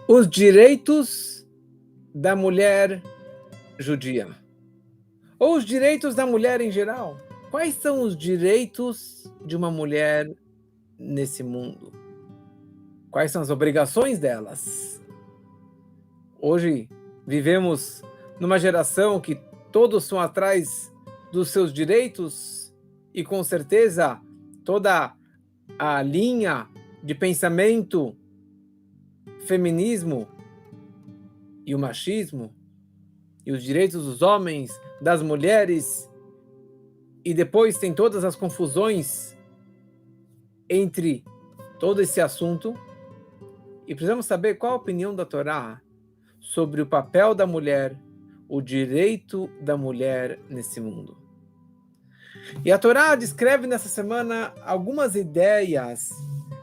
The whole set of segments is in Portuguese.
Os direitos da mulher judia, ou os direitos da mulher em geral. Quais são os direitos de uma mulher nesse mundo? Quais são as obrigações delas? Hoje vivemos numa geração que todos são atrás dos seus direitos e com certeza toda a linha de pensamento, feminismo e o machismo e os direitos dos homens, das mulheres, e depois tem todas as confusões entre todo esse assunto, e precisamos saber qual a opinião da Torá sobre o papel da mulher, o direito da mulher nesse mundo. E a Torá descreve nessa semana algumas ideias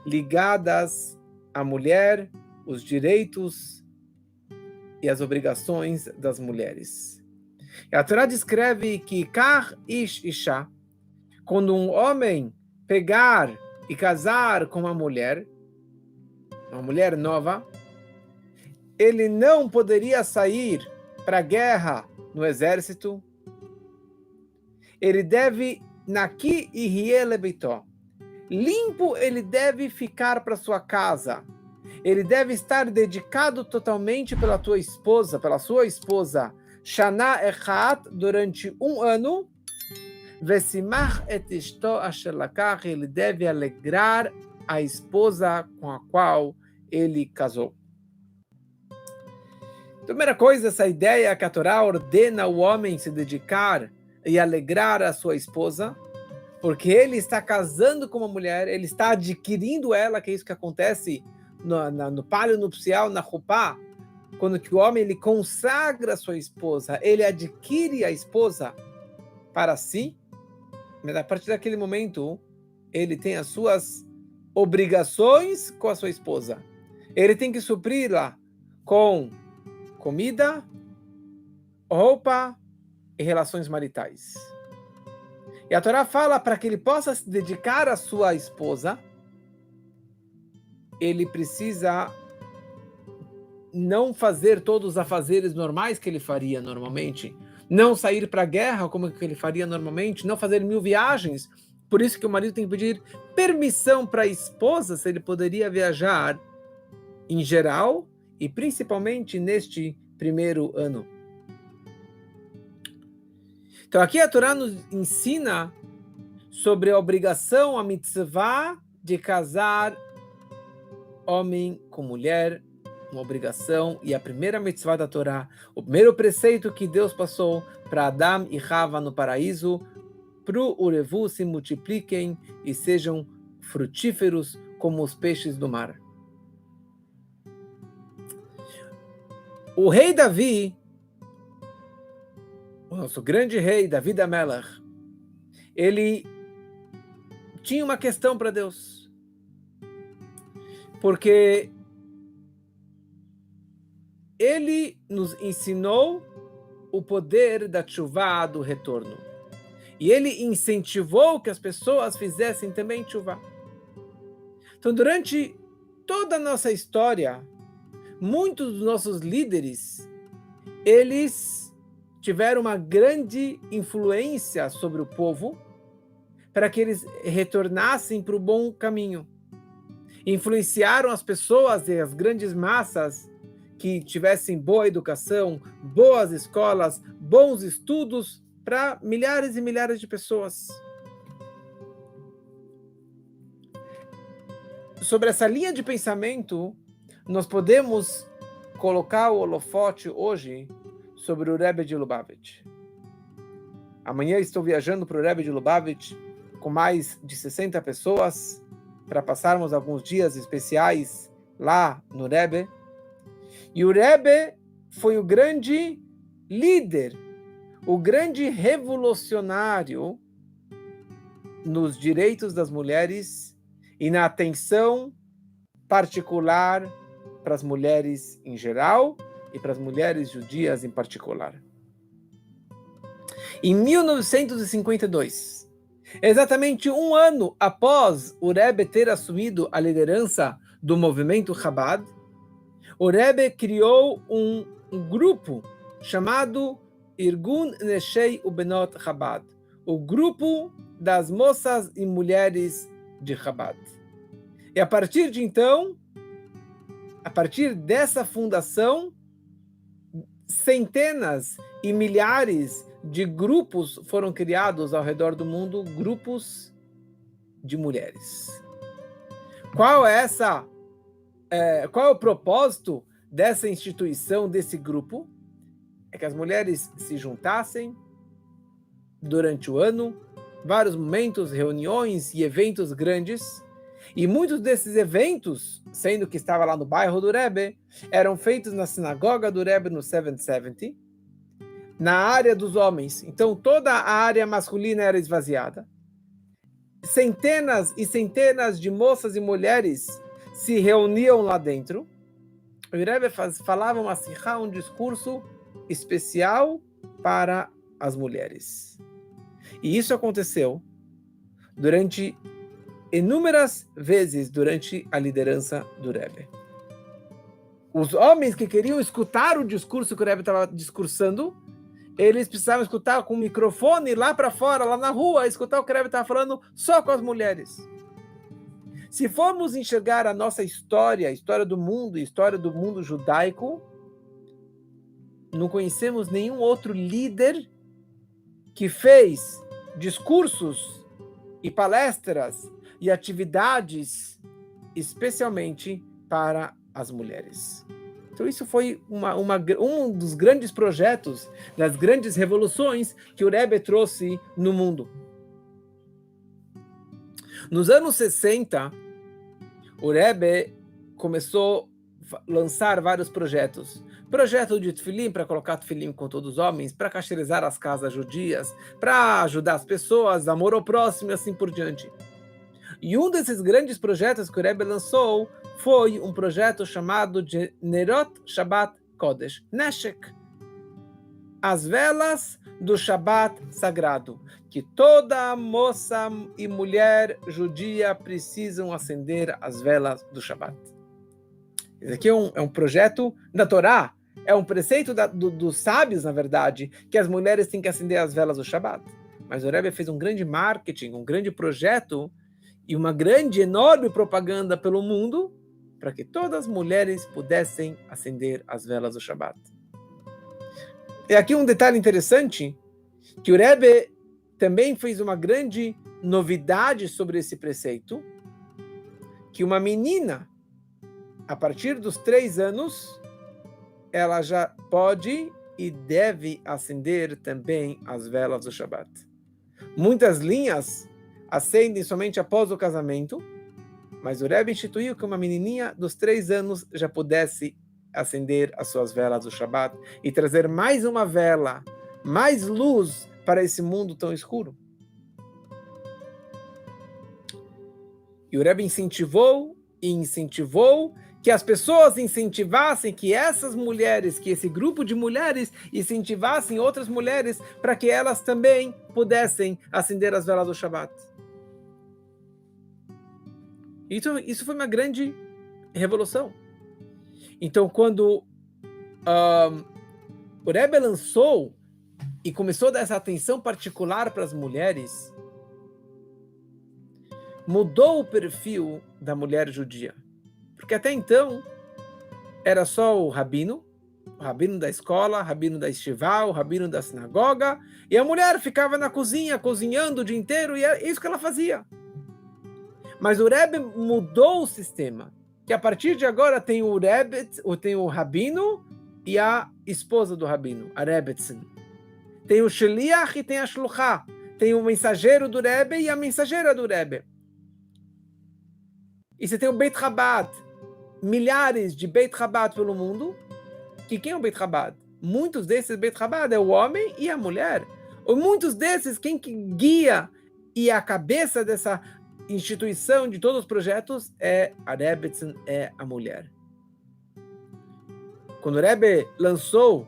ligadas à mulher, os direitos e as obrigações das mulheres. E a Torá descreve que Kar Ish Isha, quando um homem pegar e casar com uma mulher nova, ele não poderia sair para a guerra no exército. Ele deve, naqui ihyeh lebeitó, limpo ele deve ficar para sua casa. Ele deve estar dedicado totalmente pela sua esposa, Shana Echat, durante 1 ano. Vesimach et ishto asher lakach, ele deve alegrar a esposa com a qual ele casou. Primeira coisa, essa ideia que a Torá ordena o homem se dedicar e alegrar a sua esposa, porque ele está casando com uma mulher, ele está adquirindo ela, que é isso que acontece no palio nupcial, na Chupá, quando que o homem ele consagra a sua esposa, ele adquire a esposa para si, mas a partir daquele momento, ele tem as suas obrigações com a sua esposa. Ele tem que supri-la com comida, roupa e relações maritais. E a Torá fala para que ele possa se dedicar à sua esposa, ele precisa não fazer todos os afazeres normais que ele faria normalmente, não sair para a guerra como que ele faria normalmente, não fazer 1000 viagens. Por isso que o marido tem que pedir permissão para a esposa se ele poderia viajar em geral e principalmente neste primeiro ano. Então aqui a Torá nos ensina sobre a obrigação, a mitzvah de casar homem com mulher, uma obrigação, e a primeira mitzvah da Torá, o primeiro preceito que Deus passou para Adão e Rava no paraíso, pro urevu se multipliquem e sejam frutíferos como os peixes do mar. O rei Davi, o nosso grande rei, David HaMelech, ele tinha uma questão para Deus. Porque ele nos ensinou o poder da tshuvá, do retorno. E ele incentivou que as pessoas fizessem também tshuvá. Então, durante toda a nossa história, muitos dos nossos líderes, eles tiveram uma grande influência sobre o povo para que eles retornassem para o bom caminho. Influenciaram as pessoas e as grandes massas que tivessem boa educação, boas escolas, bons estudos para milhares e milhares de pessoas. Sobre essa linha de pensamento, nós podemos colocar o holofote hoje sobre o Rebbe de Lubavitch. Amanhã estou viajando para o Rebbe de Lubavitch com mais de 60 pessoas para passarmos alguns dias especiais lá no Rebbe. E o Rebbe foi o grande líder, o grande revolucionário nos direitos das mulheres e na atenção particular para as mulheres em geral e para as mulheres judias em particular. Em 1952, exatamente 1 ano após o Rebbe ter assumido a liderança do movimento Chabad, o Rebbe criou um grupo chamado Irgun Neshei Ubenot Chabad, o grupo das moças e mulheres de Chabad. E a partir de então, a partir dessa fundação, centenas e milhares de grupos foram criados ao redor do mundo, grupos de mulheres. Qual é o propósito dessa instituição, desse grupo? É que as mulheres se juntassem durante o ano, vários momentos, reuniões e eventos grandes, e muitos desses eventos, sendo que estava lá no bairro do Rebbe, eram feitos na sinagoga do Rebbe no 770, na área dos homens. Então toda a área masculina era esvaziada. Centenas e centenas de moças e mulheres se reuniam lá dentro. O Rebbe falava um discurso especial para as mulheres. E isso aconteceu durante inúmeras vezes durante a liderança do Rebbe. Os homens que queriam escutar o discurso que o Rebbe estava discursando, eles precisavam escutar com o microfone lá para fora, lá na rua, escutar o que o Rebbe estava falando só com as mulheres. Se formos enxergar a nossa história, a história do mundo, a história do mundo judaico, não conhecemos nenhum outro líder que fez discursos e palestras e atividades especialmente para as mulheres. Então isso foi um dos grandes projetos, das grandes revoluções que o Rebbe trouxe no mundo. Nos anos 60, o Rebbe começou a lançar vários projetos. Projeto de tefilim, para colocar tefilim com todos os homens, para cacherizar as casas judias, para ajudar as pessoas, amor ao próximo e assim por diante. E um desses grandes projetos que o Rebbe lançou foi um projeto chamado de Nerot Shabbat Kodesh, Neshek, as velas do Shabbat sagrado, que toda moça e mulher judia precisam acender as velas do Shabbat. Esse aqui é um projeto da Torá, é um preceito dos sábios, na verdade, que as mulheres têm que acender as velas do Shabbat. Mas o Rebbe fez um grande marketing, um grande projeto e uma grande, enorme propaganda pelo mundo para que todas as mulheres pudessem acender as velas do Shabbat. E aqui um detalhe interessante, que o Rebbe também fez uma grande novidade sobre esse preceito, que uma menina, a partir dos 3 anos, ela já pode e deve acender também as velas do Shabbat. Muitas linhas acendem somente após o casamento, mas o Rebbe instituiu que uma menininha dos 3 anos já pudesse acender as suas velas do Shabbat e trazer mais uma vela, mais luz para esse mundo tão escuro. E o Rebbe incentivou que as pessoas incentivassem, que essas mulheres, que esse grupo de mulheres incentivassem outras mulheres para que elas também pudessem acender as velas do Shabbat. Isso foi uma grande revolução. Então, quando o Rebbe lançou e começou a dar essa atenção particular para as mulheres, mudou o perfil da mulher judia. Porque até então, era só o rabino da escola, o rabino da estivá, o rabino da sinagoga, e a mulher ficava na cozinha, cozinhando o dia inteiro, e é isso que ela fazia. Mas o Rebbe mudou o sistema, que a partir de agora tem o Rebbe, tem o rabino e a esposa do rabino, a Rebbetzin. Tem o Sheliach e tem a Shluchá. Tem o mensageiro do Rebbe e a mensageira do Rebbe. E você tem o Beit Chabad, milhares de Beit Chabad pelo mundo. Quem é o Beit Chabad? Muitos desses Beit Chabad é o homem e a mulher. Ou muitos desses, quem que guia e a cabeça dessa instituição de todos os projetos é a Rebbetzin, é a mulher. Quando o Rebbe lançou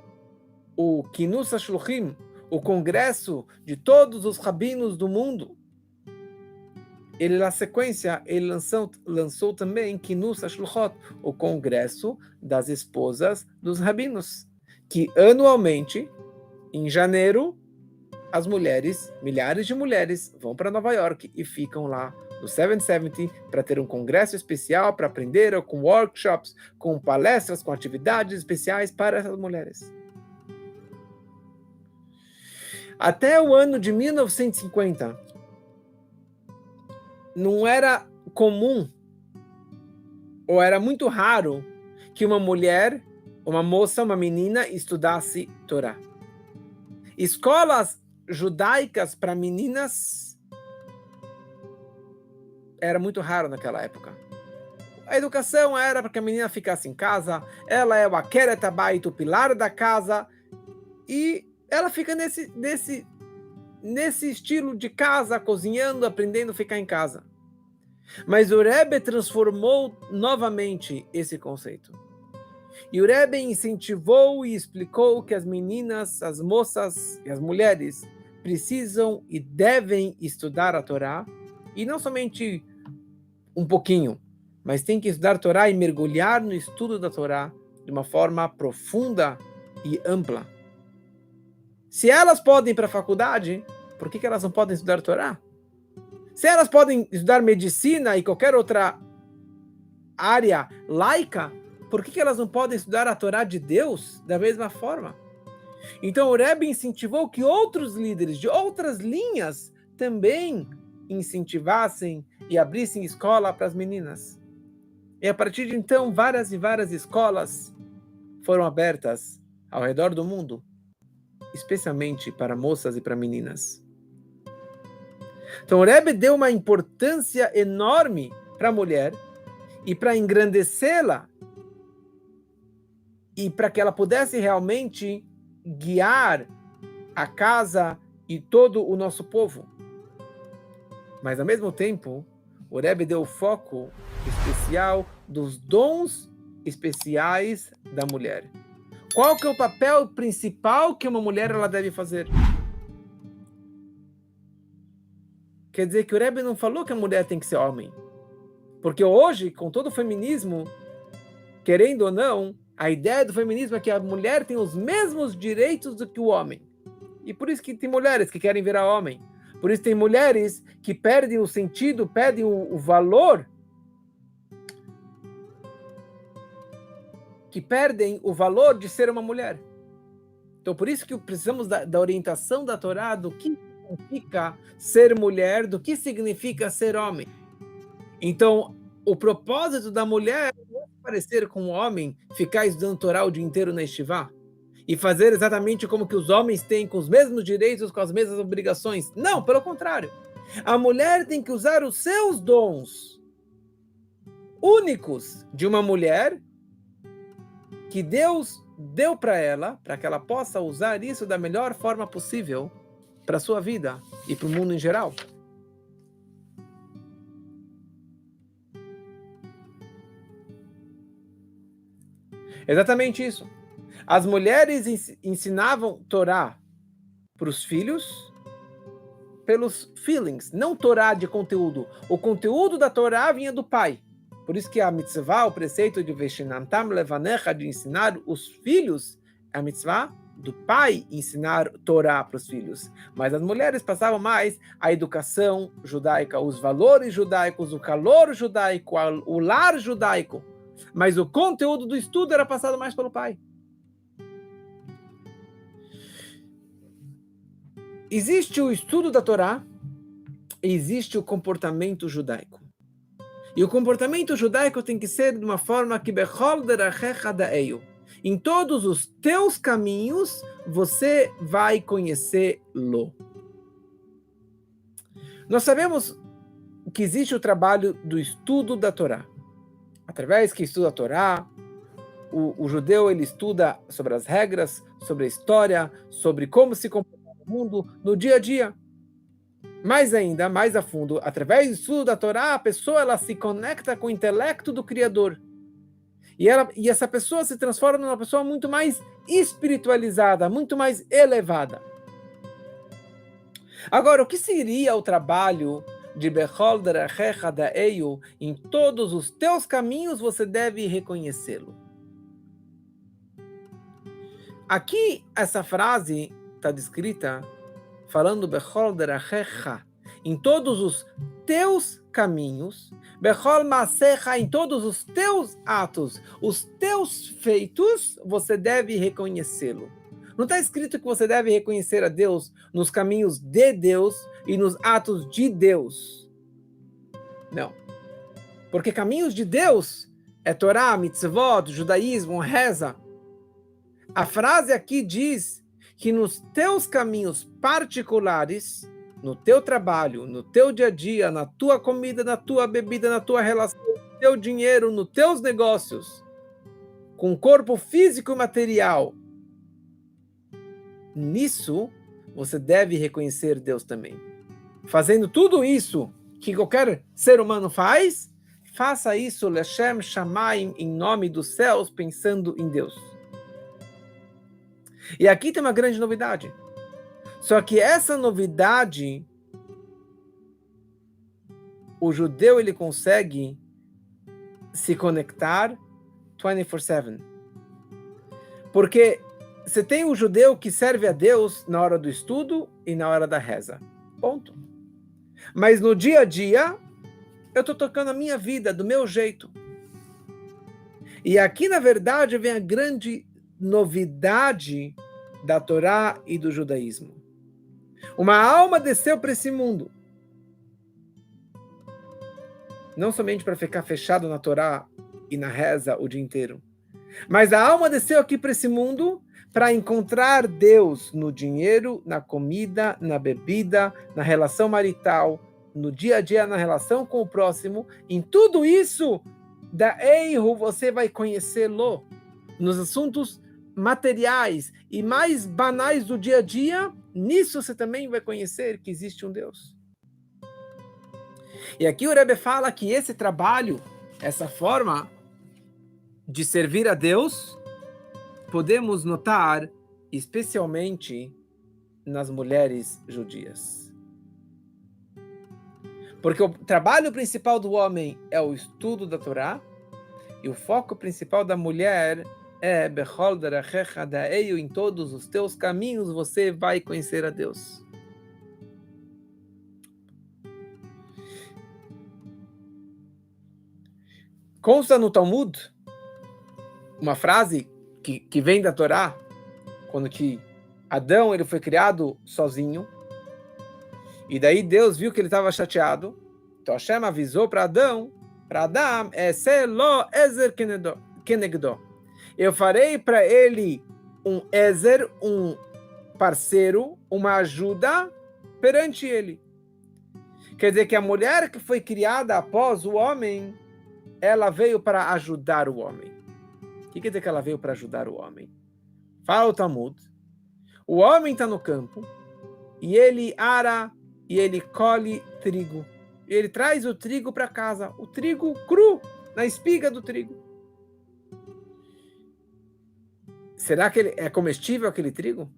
o Kinus HaShluchim, o congresso de todos os rabinos do mundo, ele, na sequência, ele lançou também Kinus HaShluchot, o Congresso das Esposas dos Rabinos, que anualmente, em janeiro, as mulheres, milhares de mulheres, vão para Nova York e ficam lá no 770 para ter um congresso especial, para aprender, com workshops, com palestras, com atividades especiais para essas mulheres. Até o ano de 1950, não era comum, ou era muito raro, que uma mulher, uma moça, uma menina estudasse Torá. Escolas judaicas para meninas era muito raro naquela época. A educação era para que a menina ficasse em casa, ela é o Akeret Habayit, o pilar da casa, e ela fica nesse estilo de casa, cozinhando, aprendendo a ficar em casa. Mas o Rebbe transformou novamente esse conceito. E o Rebbe incentivou e explicou que as meninas, as moças e as mulheres precisam e devem estudar a Torá, e não somente um pouquinho, mas tem que estudar a Torá e mergulhar no estudo da Torá de uma forma profunda e ampla. Se elas podem ir para a faculdade, por que elas não podem estudar a Torá? Se elas podem estudar medicina e qualquer outra área laica, por que elas não podem estudar a Torá de Deus da mesma forma? Então o Rebbe incentivou que outros líderes de outras linhas também incentivassem e abrissem escola para as meninas. E a partir de então, várias e várias escolas foram abertas ao redor do mundo, especialmente para moças e para meninas. Então o Rebbe deu uma importância enorme para a mulher e para engrandecê-la e para que ela pudesse realmente guiar a casa e todo o nosso povo. Mas ao mesmo tempo, o Rebbe deu foco especial dos dons especiais da mulher. Qual que é o papel principal que uma mulher ela deve fazer? Quer dizer que o Rebbe não falou que a mulher tem que ser homem. Porque hoje, com todo o feminismo, querendo ou não, a ideia do feminismo é que a mulher tem os mesmos direitos do que o homem. E por isso que tem mulheres que querem virar homem. Por isso tem mulheres que perdem o sentido, perdem o valor, que perdem o valor de ser uma mulher. Então por isso que precisamos da orientação da Torá, do que significa ser mulher, do que significa ser homem. Então o propósito da mulher não é parecer com um homem, ficar estudando Torá o dia inteiro na Yeshivá, e fazer exatamente como que os homens têm, com os mesmos direitos, com as mesmas obrigações. Não, pelo contrário. A mulher tem que usar os seus dons únicos de uma mulher que Deus deu para ela, para que ela possa usar isso da melhor forma possível para a sua vida e para o mundo em geral. Exatamente isso. As mulheres ensinavam Torá para os filhos pelos feelings, não Torá de conteúdo. O conteúdo da Torá vinha do pai. Por isso que a mitzvah, o preceito de Veshinantam Levanecha, de ensinar os filhos, é a mitzvah do pai ensinar Torá para os filhos. Mas as mulheres passavam mais a educação judaica, os valores judaicos, o calor judaico, o lar judaico. Mas o conteúdo do estudo era passado mais pelo pai. Existe o estudo da Torá e existe o comportamento judaico. E o comportamento judaico tem que ser de uma forma que bechol derachecha da'eyu. Em todos os teus caminhos, você vai conhecê-lo. Nós sabemos que existe o trabalho do estudo da Torá. Através que estuda a Torá, o judeu ele estuda sobre as regras, sobre a história, sobre como se comportar no mundo, no dia a dia. Mais ainda, mais a fundo, através do estudo da Torá, a pessoa ela se conecta com o intelecto do Criador. E essa pessoa se transforma numa pessoa muito mais espiritualizada, muito mais elevada. Agora, o que seria o trabalho de Bechol derachecha da'eyu, em todos os teus caminhos você deve reconhecê-lo. Aqui, essa frase está descrita falando Bechol derachecha, em todos os teus caminhos, Bechol maasecha, em todos os teus atos, os teus feitos, você deve reconhecê-lo. Não está escrito que você deve reconhecer a Deus nos caminhos de Deus e nos atos de Deus. Não. Porque caminhos de Deus é Torá, mitzvot, judaísmo, reza. A frase aqui diz que nos teus caminhos particulares, no teu trabalho, no teu dia a dia, na tua comida, na tua bebida, na tua relação, no teu dinheiro, nos teus negócios, com o corpo físico e material, nisso você deve reconhecer Deus também. Fazendo tudo isso que qualquer ser humano faz, faça isso, Lechem Shamayim, em nome dos céus, pensando em Deus. E aqui tem uma grande novidade. Só que essa novidade, o judeu ele consegue se conectar 24/7. Porque você tem o judeu que serve a Deus na hora do estudo e na hora da reza. Ponto. Mas no dia a dia, eu estou tocando a minha vida do meu jeito. E aqui, na verdade, vem a grande novidade da Torá e do judaísmo. Uma alma desceu para esse mundo. Não somente para ficar fechado na Torá e na reza o dia inteiro. Mas a alma desceu aqui para esse mundo para encontrar Deus no dinheiro, na comida, na bebida, na relação marital, no dia a dia, na relação com o próximo. Em tudo isso, da Eihu você vai conhecê-lo. Nos assuntos materiais e mais banais do dia a dia, nisso você também vai conhecer que existe um Deus. E aqui o Rebbe fala que esse trabalho, essa forma de servir a Deus, podemos notar especialmente nas mulheres judias. Porque o trabalho principal do homem é o estudo da Torá, e o foco principal da mulher é Bechol derachecha da'eyu, em todos os teus caminhos você vai conhecer a Deus. Consta no Talmud uma frase que vem da Torá, quando que Adão ele foi criado sozinho, e daí Deus viu que ele estava chateado, então Hashem avisou para Adão, Selo ezer kenegdo. Eu farei para ele um ezer, um parceiro, uma ajuda perante ele. Quer dizer que a mulher que foi criada após o homem, ela veio para ajudar o homem. O que quer dizer que ela veio para ajudar o homem? Fala o Talmud. O homem está no campo e ele ara e ele colhe trigo. Ele traz o trigo para casa, o trigo cru, na espiga do trigo. Será que ele é comestível aquele trigo?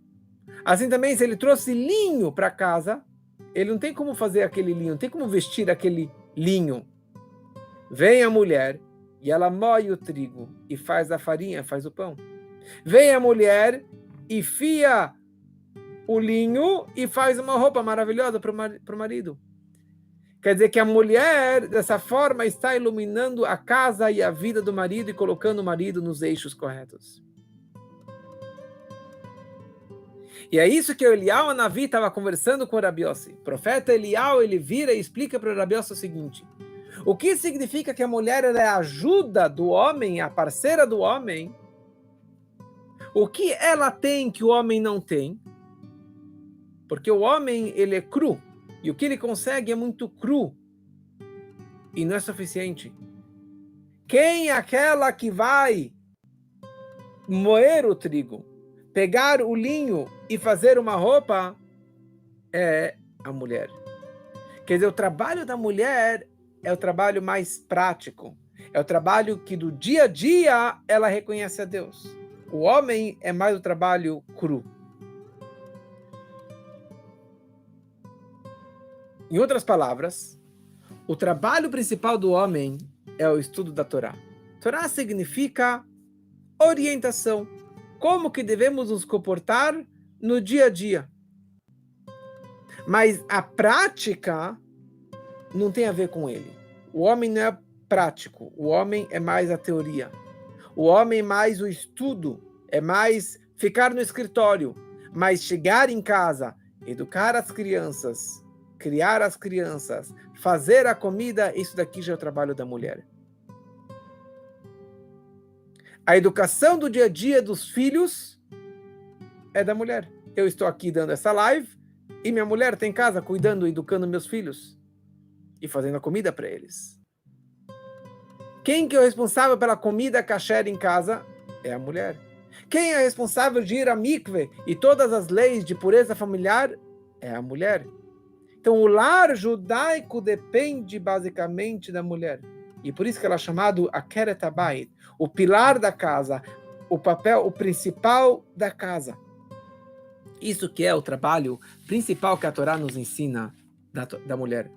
Assim também, se ele trouxe linho para casa, ele não tem como fazer aquele linho, não tem como vestir aquele linho. Vem a mulher e ela moe o trigo e faz a farinha, faz o pão. Vem a mulher e fia o linho e faz uma roupa maravilhosa para o marido. Quer dizer que a mulher, dessa forma, está iluminando a casa e a vida do marido e colocando o marido nos eixos corretos. E é isso que o Eliyahu Hanavi estava conversando com o Rabi Yossi. O profeta Eliyahu, ele vira e explica para o Rabi Yossi o seguinte: o que significa que a mulher ela é a ajuda do homem, a parceira do homem? O que ela tem que o homem não tem? Porque o homem, ele é cru. E o que ele consegue é muito cru. E não é suficiente. Quem é aquela que vai moer o trigo, pegar o linho e fazer uma roupa? É a mulher. Quer dizer, o trabalho da mulher é o trabalho mais prático. É o trabalho que do dia a dia ela reconhece a Deus. O homem é mais o trabalho cru. Em outras palavras, O trabalho principal do homem é o estudo da Torá. Torá significa orientação. Como que devemos nos comportar no dia a dia. Mas a prática não tem a ver com ele. O homem não é prático. O homem é mais a teoria. O homem é mais o estudo. É mais ficar no escritório. Mas chegar em casa, educar as crianças, criar as crianças, fazer a comida, isso daqui já é o trabalho da mulher. A educação do dia a dia dos filhos é da mulher. Eu estou aqui dando essa live e minha mulher está em casa cuidando e educando meus filhos e fazendo a comida para eles. Quem que é o responsável pela comida kasher em casa? É a mulher. Quem é responsável de ir a mikve e todas as leis de pureza familiar? É a mulher. Então o lar judaico depende basicamente da mulher. E por isso que ela é chamado Akeret Habayit, o pilar da casa, o papel, o principal da casa. Isso que é o trabalho principal que a Torá nos ensina da mulher.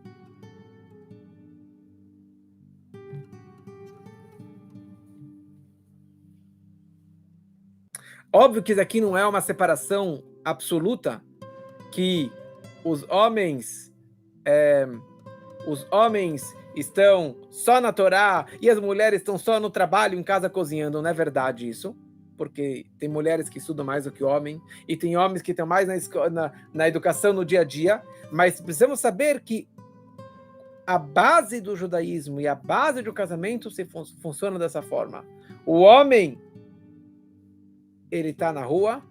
Óbvio que isso aqui não é uma separação absoluta, que os homens estão só na Torá e as mulheres estão só no trabalho, em casa cozinhando. Não é verdade isso, porque tem mulheres que estudam mais do que homens e tem homens que estão mais na educação no dia a dia, mas precisamos saber que a base do judaísmo e a base do casamento funciona dessa forma. O homem, ele está na rua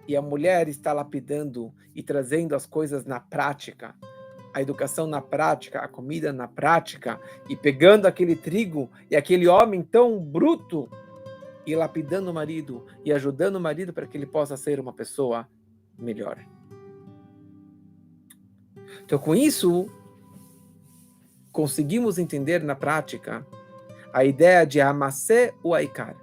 e a mulher está lapidando e trazendo as coisas na prática. A educação na prática, a comida na prática, e pegando aquele trigo e aquele homem tão bruto e lapidando o marido e ajudando o marido para que ele possa ser uma pessoa melhor. Então, com isso, conseguimos entender na prática a ideia de Hamasé ou Aikar.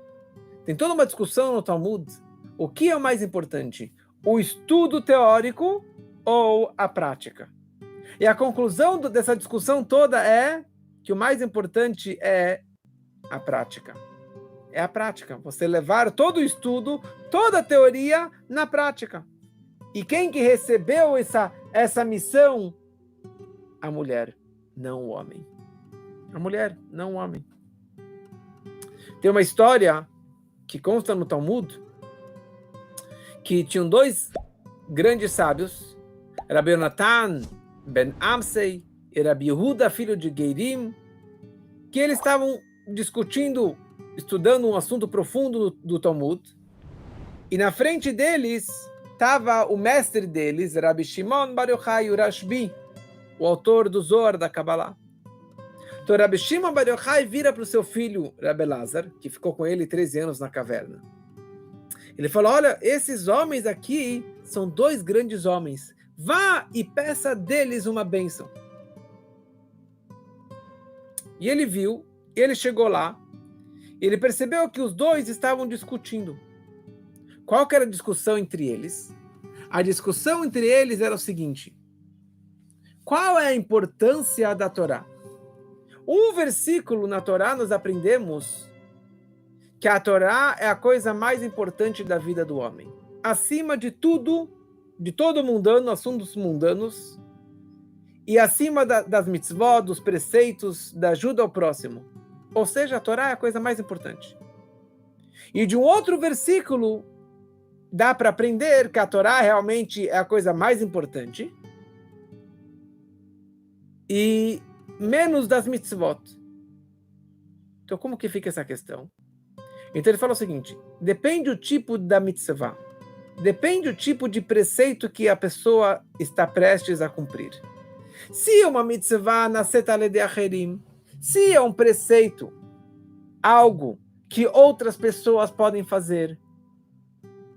Tem toda uma discussão no Talmud. O que é o mais importante? O estudo teórico ou a prática? E a conclusão dessa discussão toda é que o mais importante é a prática. É a prática. Você levar todo o estudo, toda a teoria na prática. E quem que recebeu essa missão? A mulher, não o homem. A mulher, não o homem. Tem uma história que consta no Talmud que tinham dois grandes sábios, Rabbi Yonatan ben Amsei e Rabbi Yehuda, filho de Geirim, que eles estavam discutindo, estudando um assunto profundo do Talmud, e na frente deles estava o mestre deles, Rabbi Shimon Bar Yochai Urashbi, o autor do Zohar da Kabbalah. Então Rabbi Shimon Bar Yochai vira para o seu filho, Rabbi Elazar, que ficou com ele 13 anos na caverna. Ele falou, olha, esses homens aqui são dois grandes homens. Vá e peça deles uma bênção. E ele viu, ele chegou lá, ele percebeu que os dois estavam discutindo. Qual que era a discussão entre eles? A discussão entre eles era o seguinte: qual é a importância da Torá? Um versículo na Torá nós aprendemos que a Torá é a coisa mais importante da vida do homem. Acima de tudo, de todo mundano, assuntos mundanos, e acima das mitzvot, dos preceitos, da ajuda ao próximo. Ou seja, a Torá é a coisa mais importante. E de um outro versículo, dá para aprender que a Torá realmente é a coisa mais importante, e menos das mitzvot. Então, como que fica essa questão? Então, ele fala o seguinte: depende o tipo da mitzvah, depende o tipo de preceito que a pessoa está prestes a cumprir. Se é uma mitzvah naset alei acherim, se é um preceito, algo que outras pessoas podem fazer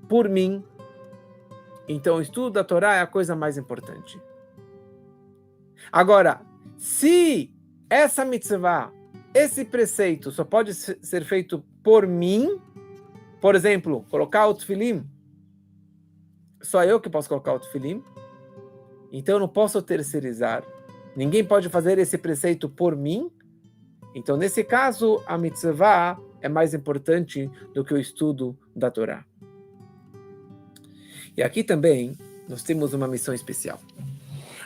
por mim, então o estudo da Torá é a coisa mais importante. Agora, se essa mitzvah, esse preceito só pode ser feito por mim, por exemplo, colocar o tefilim, só eu que posso colocar o tefilim, então eu não posso terceirizar. Ninguém pode fazer esse preceito por mim. Então, nesse caso, a mitzvah é mais importante do que o estudo da Torá. E aqui também nós temos uma missão especial.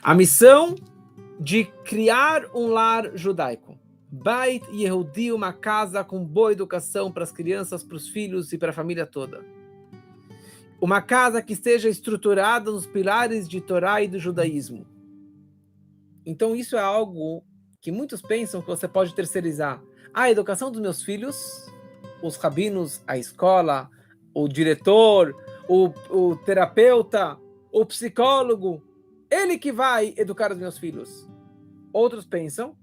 A missão de criar um lar judaico. Beit Yehudi, uma casa com boa educação para as crianças, para os filhos e para a família toda. Uma casa que esteja estruturada nos pilares de Torá e do judaísmo. Então isso é algo que muitos pensam que você pode terceirizar. A educação dos meus filhos, os rabinos, a escola, o diretor, o terapeuta, o psicólogo, ele que vai educar os meus filhos. Outros pensam,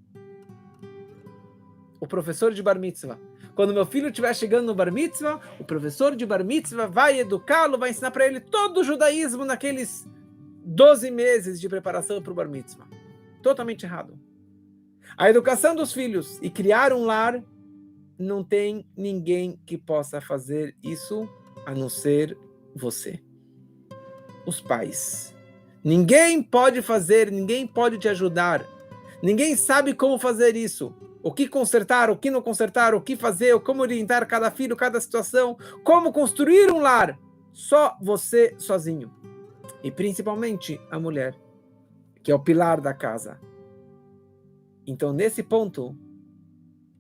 o professor de bar mitzvah. Quando meu filho estiver chegando no bar mitzvah, o professor de bar mitzvah vai educá-lo, vai ensinar para ele todo o judaísmo naqueles 12 meses de preparação para o bar mitzvah. Totalmente errado. A educação dos filhos e criar um lar, não tem ninguém que possa fazer isso a não ser você. Os pais. Ninguém pode fazer, ninguém pode te ajudar. Ninguém sabe como fazer isso. O que consertar, o que não consertar, o que fazer, como orientar cada filho, cada situação, como construir um lar. Só você sozinho. E principalmente a mulher, que é o pilar da casa. Então, nesse ponto,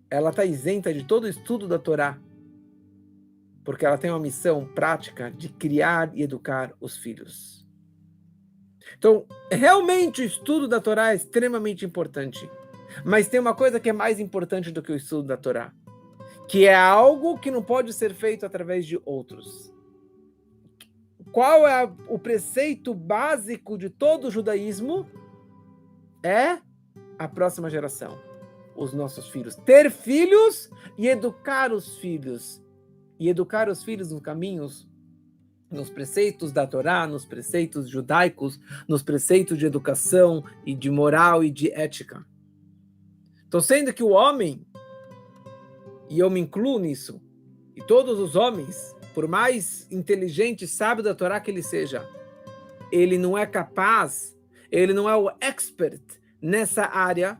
ela está isenta de todo o estudo da Torá, porque ela tem uma missão prática de criar e educar os filhos. Então, realmente o estudo da Torá é extremamente importante, mas tem uma coisa que é mais importante do que o estudo da Torá, que é algo que não pode ser feito através de outros. Qual é o preceito básico de todo o judaísmo? É a próxima geração, os nossos filhos. Ter filhos e educar os filhos. E educar os filhos nos caminhos, nos preceitos da Torá, nos preceitos judaicos, nos preceitos de educação e de moral e de ética. Então, sendo que o homem, e eu me incluo nisso, e todos os homens, por mais inteligente e sábio da Torá que ele seja, ele não é capaz, ele não é o expert nessa área.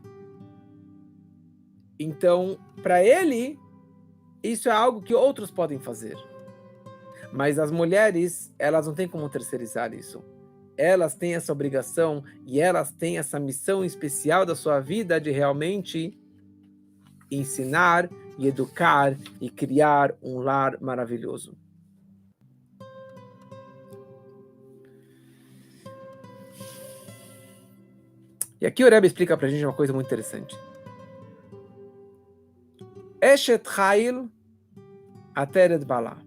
Então, para ele, isso é algo que outros podem fazer. Mas as mulheres, elas não têm como terceirizar isso. Elas têm essa obrigação e elas têm essa missão especial da sua vida de realmente ensinar e educar e criar um lar maravilhoso. E aqui o Rebbe explica para a gente uma coisa muito interessante. Eshet Chayil Ateret Bala.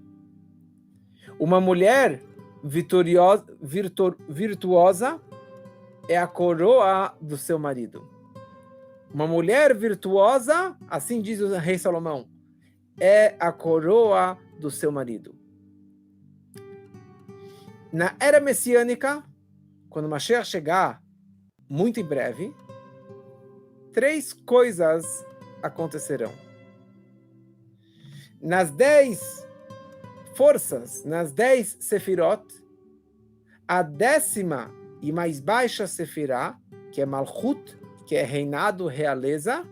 Uma mulher virtuosa é a coroa do seu marido. Uma mulher virtuosa, assim diz o rei Salomão, é a coroa do seu marido. Na era messiânica, quando Mashiach chegar, muito em breve, 3 coisas acontecerão. Nas 10 forças, nas 10 sefirot, a 10ª e mais baixa sefirá, que é Malchut, que é reinado, realeza,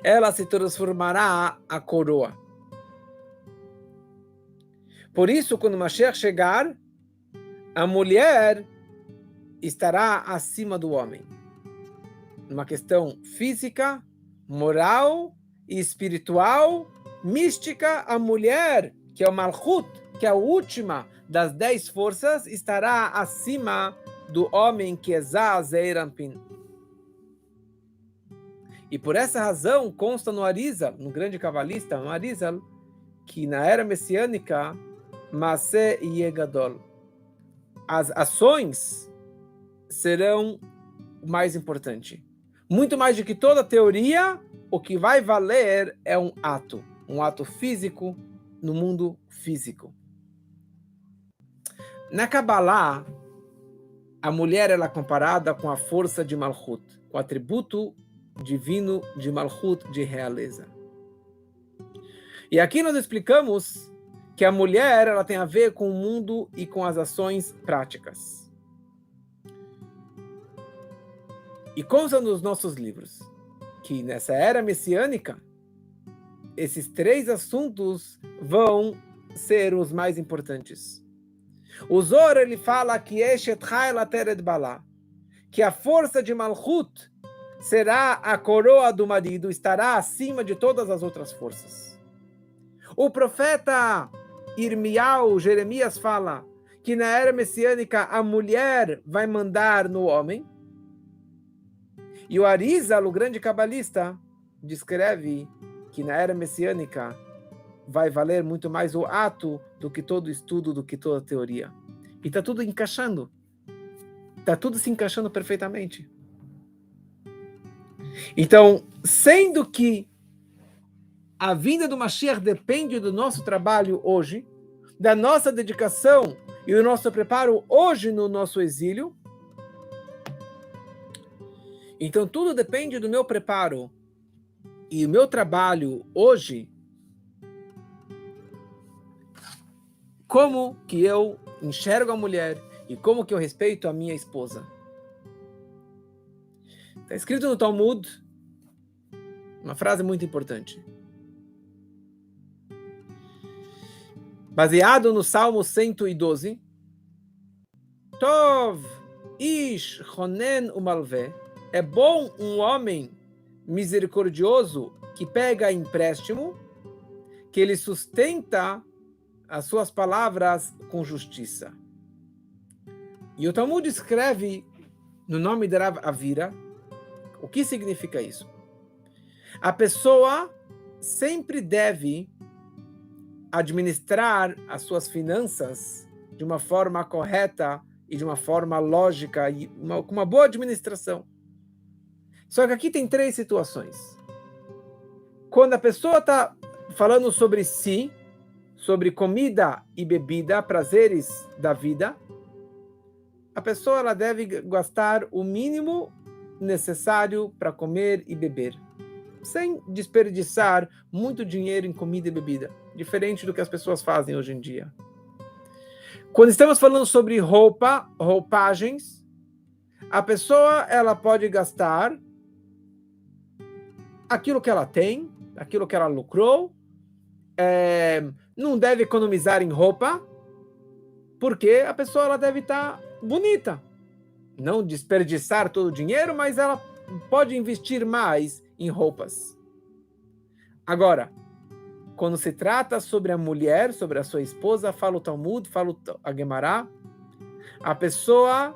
ela se transformará a coroa. Por isso, quando Mashiach chegar, a mulher estará acima do homem. Uma questão física, moral e espiritual, mística, a mulher, que é o Malchut, que é a última das 10 forças, estará acima do homem que é Zeir Anpin. E por essa razão, consta no Arizal, no grande cabalista, no Arizal, que na era messiânica, Maseh Yegadol, as ações serão o mais importante. Muito mais do que toda teoria, o que vai valer é um ato físico no mundo físico. Na Kabbalah, a mulher ela é comparada com a força de Malchut, com o atributo divino de Malchut, de realeza. E aqui nós explicamos que a mulher ela tem a ver com o mundo e com as ações práticas. E consta nos nossos livros que nessa era messiânica, esses 3 assuntos vão ser os mais importantes. O Zohar, ele fala que que a força de Malchut será a coroa do marido, estará acima de todas as outras forças. O profeta Irmiau, Jeremias, fala que na era messiânica a mulher vai mandar no homem. E o Arizal, o grande cabalista, descreve que na era messiânica vai valer muito mais o ato do que todo estudo, do que toda teoria. E está tudo encaixando. Está tudo se encaixando perfeitamente. Então, sendo que a vinda do Mashiach depende do nosso trabalho hoje, da nossa dedicação e o nosso preparo hoje no nosso exílio, então tudo depende do meu preparo e o meu trabalho hoje, como que eu enxergo a mulher e como que eu respeito a minha esposa. Está escrito no Talmud uma frase muito importante. Baseado no Salmo 112. Tov ish chonen umalveh. É bom um homem misericordioso que pega empréstimo, que ele sustenta as suas palavras com justiça. E o Talmud escreve no nome de Rav Avira, o que significa isso? A pessoa sempre deve administrar as suas finanças de uma forma correta e de uma forma lógica e com uma boa administração. Só que aqui tem 3 situações. Quando a pessoa está falando sobre si, sobre comida e bebida, prazeres da vida, a pessoa ela deve gastar o mínimo necessário para comer e beber, sem desperdiçar muito dinheiro em comida e bebida, diferente do que as pessoas fazem hoje em dia. Quando estamos falando sobre roupagens, a pessoa ela pode gastar aquilo que ela tem, aquilo que ela lucrou, não deve economizar em roupa, porque a pessoa ela deve estar bonita. Não desperdiçar todo o dinheiro, mas ela pode investir mais em roupas. Agora, quando se trata sobre a mulher, sobre a sua esposa, fala o Talmud, fala a Gemara, a pessoa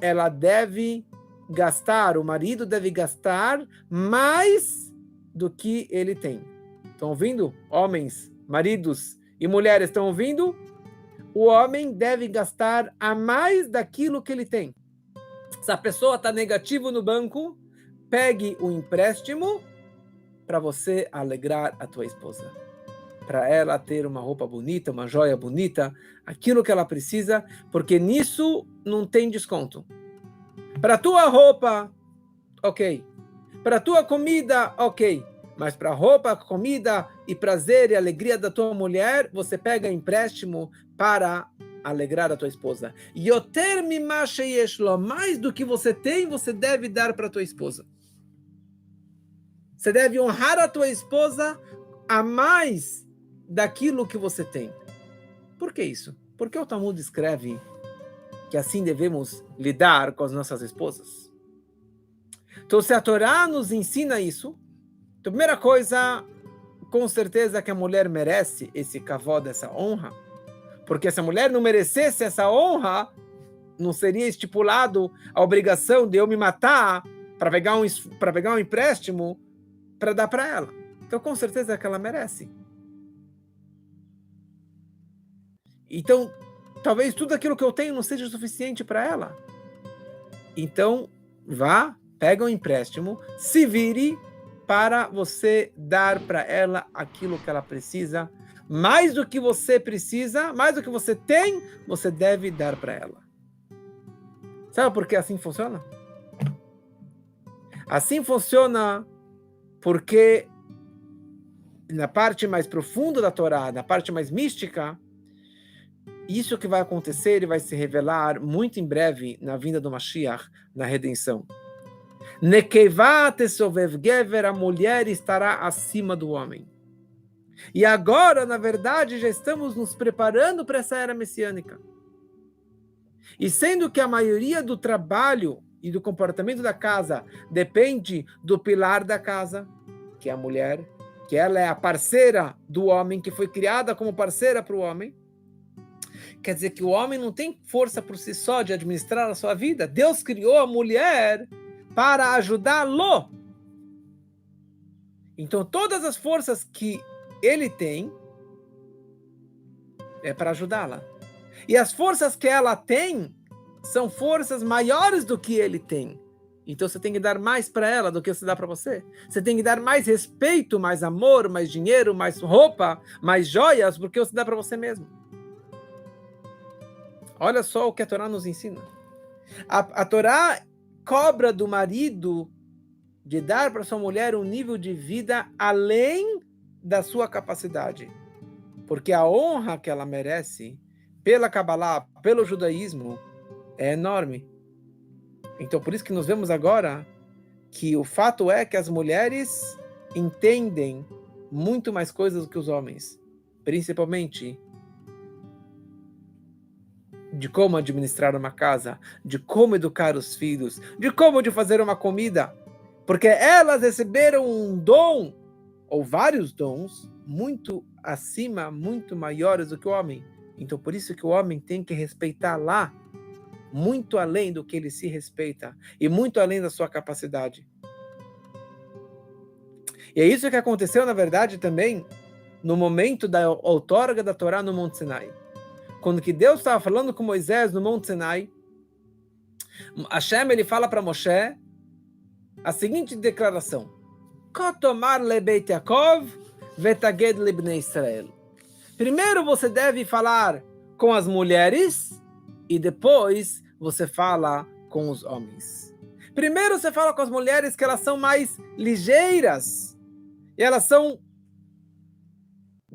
ela deve gastar, o marido deve gastar mais do que ele tem. Estão ouvindo? Homens, maridos e mulheres, estão ouvindo? O homem deve gastar a mais daquilo que ele tem. Se a pessoa está negativo no banco, pegue o empréstimo para você alegrar a tua esposa. Para ela ter uma roupa bonita, uma joia bonita, aquilo que ela precisa, porque nisso não tem desconto. Para a tua roupa, ok. Para a tua comida, ok. Mas para a roupa, comida e prazer e alegria da tua mulher, você pega empréstimo para alegrar a tua esposa. Yoter mima sheyesh lo, mais do que você tem, você deve dar para a tua esposa. Você deve honrar a tua esposa a mais daquilo que você tem. Por que isso? Porque o Talmud escreve que assim devemos lidar com as nossas esposas. Então, se a Torá nos ensina isso, então, a primeira coisa, com certeza que a mulher merece esse kavod, essa honra, porque se a mulher não merecesse essa honra, não seria estipulado a obrigação de eu me matar para pegar um empréstimo para dar para ela. Então, com certeza que ela merece. Então, talvez tudo aquilo que eu tenho não seja suficiente para ela. Então, vá, pega um empréstimo, se vire para você dar para ela aquilo que ela precisa. Mais do que você precisa, mais do que você tem, você deve dar para ela. Sabe por que assim funciona? Assim funciona porque na parte mais profunda da Torá, na parte mais mística, isso que vai acontecer e vai se revelar muito em breve na vinda do Mashiach, na redenção. Nekevá tesovev gever, a mulher estará acima do homem. E agora, na verdade, já estamos nos preparando para essa era messiânica. E sendo que a maioria do trabalho e do comportamento da casa depende do pilar da casa, que é a mulher, que ela é a parceira do homem, que foi criada como parceira para o homem, quer dizer que o homem não tem força por si só de administrar a sua vida. Deus criou a mulher para ajudá-lo. Então, todas as forças que ele tem é para ajudá-la. E as forças que ela tem são forças maiores do que ele tem. Então você tem que dar mais para ela do que você dá para você. Você tem que dar mais respeito, mais amor, mais dinheiro, mais roupa, mais joias do que você dá para você mesmo. Olha só o que a Torá nos ensina. A Torá cobra do marido de dar para sua mulher um nível de vida além da sua capacidade. Porque a honra que ela merece pela Kabbalah, pelo judaísmo, é enorme. Então, por isso que nós vemos agora que o fato é que as mulheres entendem muito mais coisas do que os homens, principalmente de como administrar uma casa, de como educar os filhos, de como de fazer uma comida, porque elas receberam um dom, ou vários dons, muito acima, muito maiores do que o homem. Então, por isso que o homem tem que respeitar lá, muito além do que ele se respeita, e muito além da sua capacidade. E é isso que aconteceu, na verdade, também, no momento da outorga da Torá no Monte Sinai. Quando que Deus estava falando com Moisés no Monte Sinai, Hashem, ele fala para Moshe a seguinte declaração: Kotomar lebeit Yaakov vetaged libnei Israel. Primeiro você deve falar com as mulheres e depois você fala com os homens. Primeiro você fala com as mulheres que elas são mais ligeiras, e elas são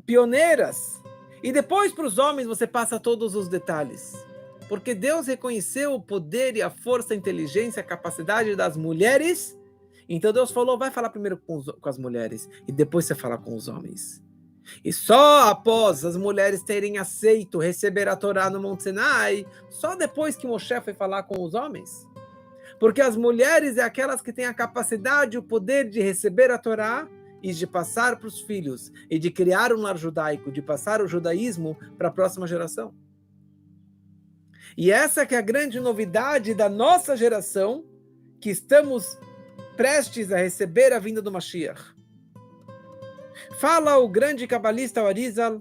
pioneiras. E depois para os homens você passa todos os detalhes. Porque Deus reconheceu o poder e a força, a inteligência, a capacidade das mulheres. Então Deus falou, vai falar primeiro com as mulheres e depois você fala com os homens. E só após as mulheres terem aceito receber a Torá no Monte Sinai, só depois que Moshe foi falar com os homens. Porque as mulheres é aquelas que têm a capacidade e o poder de receber a Torá e de passar para os filhos, e de criar um lar judaico, de passar o judaísmo para a próxima geração. E essa que é a grande novidade da nossa geração, que estamos prestes a receber a vinda do Mashiach. Fala o grande cabalista Arizal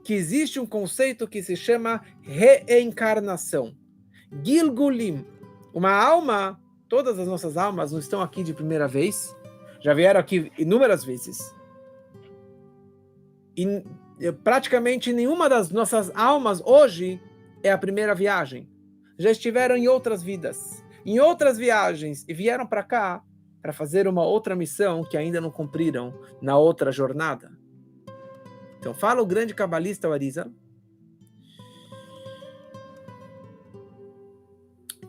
que existe um conceito que se chama reencarnação. Gilgulim. Uma alma, todas as nossas almas não estão aqui de primeira vez, já vieram aqui inúmeras vezes. E praticamente nenhuma das nossas almas hoje é a primeira viagem. Já estiveram em outras vidas, em outras viagens, e vieram para cá para fazer uma outra missão que ainda não cumpriram na outra jornada. Então fala o grande cabalista Arizal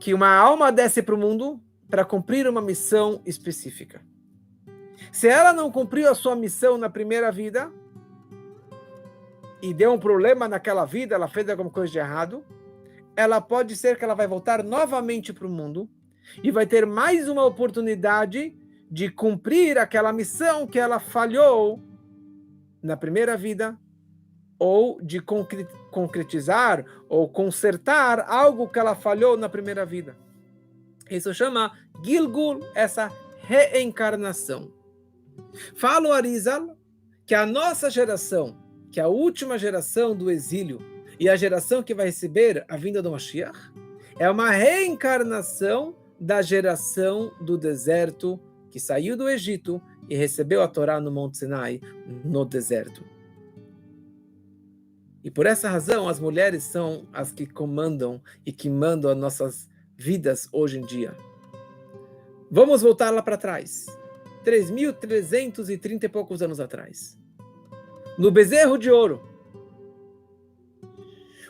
que uma alma desce para o mundo para cumprir uma missão específica. Se ela não cumpriu a sua missão na primeira vida e deu um problema naquela vida, ela fez alguma coisa de errado, ela pode ser que ela vai voltar novamente para o mundo e vai ter mais uma oportunidade de cumprir aquela missão que ela falhou na primeira vida, ou de concretizar ou consertar algo que ela falhou na primeira vida. Isso chama Gilgul, essa reencarnação. Fala o Arizal que a nossa geração, que é a última geração do exílio e a geração que vai receber a vinda do Mashiach, é uma reencarnação da geração do deserto que saiu do Egito e recebeu a Torá no Monte Sinai, no deserto. E por essa razão, as mulheres são as que comandam e que mandam as nossas vidas hoje em dia. Vamos voltar lá para trás. 3.330 e poucos anos atrás. No bezerro de ouro.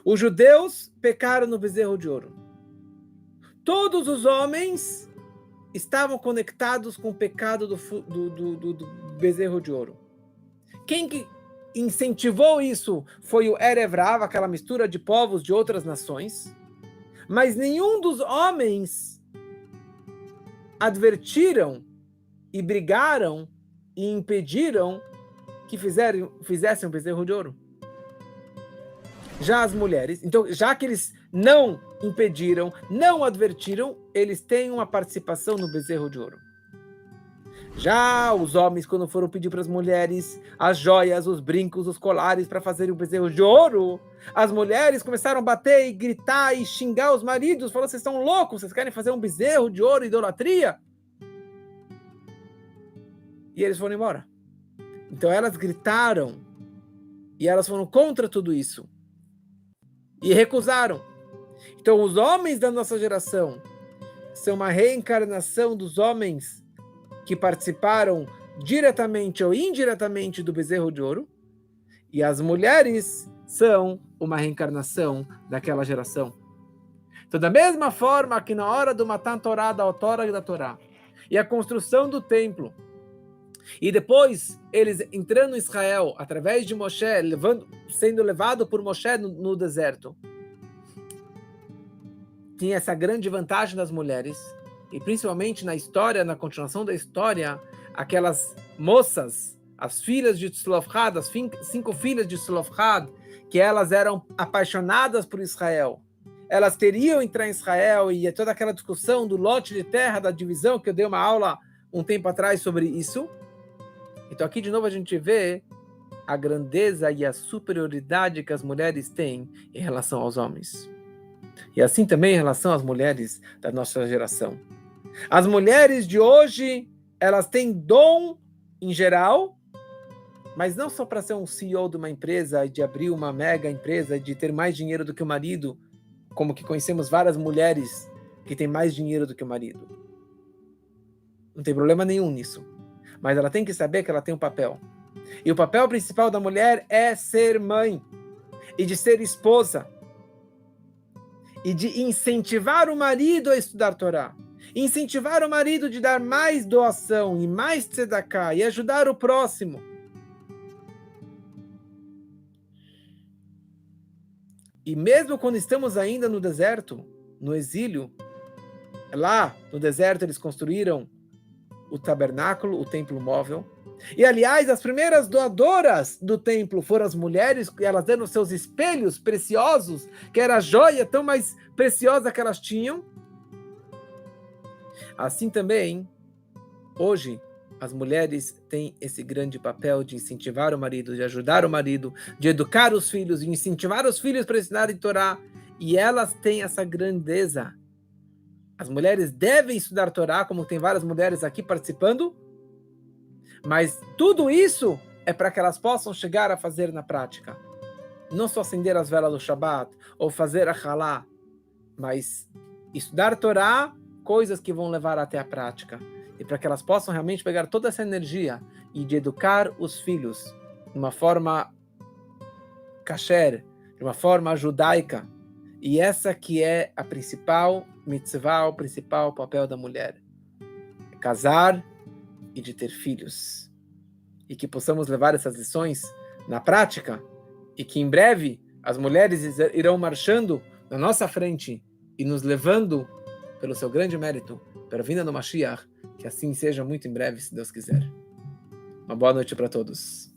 Os judeus pecaram no bezerro de ouro. Todos os homens estavam conectados com o pecado do bezerro de ouro. Quem que incentivou isso foi o Erev Rav, aquela mistura de povos de outras nações, mas nenhum dos homens advertiram e brigaram e impediram que fizessem um bezerro de ouro. Já as mulheres, então, já que eles não impediram, não advertiram, eles têm uma participação no bezerro de ouro. Já os homens, quando foram pedir para as mulheres as joias, os brincos, os colares para fazerem o bezerro de ouro, as mulheres começaram a bater e gritar e xingar os maridos, falando: vocês estão loucos, vocês querem fazer um bezerro de ouro, idolatria? E eles foram embora. Então elas gritaram e elas foram contra tudo isso e recusaram. Então os homens da nossa geração são uma reencarnação dos homens que participaram diretamente ou indiretamente do bezerro de ouro, e as mulheres são uma reencarnação daquela geração. Então, da mesma forma que na hora do Matan Torá, da Torá e da Torá, e a construção do templo, e depois eles entrando em Israel, através de Moshe, sendo levado por Moshe no deserto, tinha essa grande vantagem das mulheres, e principalmente na história, na continuação da história, aquelas moças, as filhas de Tzlofchad, as 5 filhas de Tzlofchad, que elas eram apaixonadas por Israel. Elas queriam entrar em Israel, e toda aquela discussão do lote de terra, da divisão, que eu dei uma aula um tempo atrás sobre isso. Então aqui de novo a gente vê a grandeza e a superioridade que as mulheres têm em relação aos homens. E assim também em relação às mulheres da nossa geração. As mulheres de hoje, elas têm dom em geral, mas não só para ser um CEO de uma empresa, de abrir uma mega empresa, de ter mais dinheiro do que o marido, como que conhecemos várias mulheres que têm mais dinheiro do que o marido. Não tem problema nenhum nisso. Mas ela tem que saber que ela tem um papel. E o papel principal da mulher é ser mãe, e de ser esposa, e de incentivar o marido a estudar Torá, incentivar o marido de dar mais doação e mais tzedakah e ajudar o próximo. E mesmo quando estamos ainda no deserto, no exílio, lá no deserto eles construíram o tabernáculo, o templo móvel. E aliás, as primeiras doadoras do templo foram as mulheres, elas deram seus espelhos preciosos, que era a joia tão mais preciosa que elas tinham. Assim também, hoje, as mulheres têm esse grande papel de incentivar o marido, de ajudar o marido, de educar os filhos, de incentivar os filhos para ensinarem Torá. E elas têm essa grandeza. As mulheres devem estudar Torá, como tem várias mulheres aqui participando, mas tudo isso é para que elas possam chegar a fazer na prática. Não só acender as velas do Shabat, ou fazer a Halá, mas estudar Torá, coisas que vão levar até a prática. E para que elas possam realmente pegar toda essa energia e de educar os filhos de uma forma kasher, de uma forma judaica. E essa que é a principal mitzvah, o principal papel da mulher. É casar e de ter filhos. E que possamos levar essas lições na prática. E que em breve as mulheres irão marchando na nossa frente e nos levando pelo seu grande mérito, pela vinda do Mashiach, que assim seja muito em breve, se Deus quiser. Uma boa noite para todos.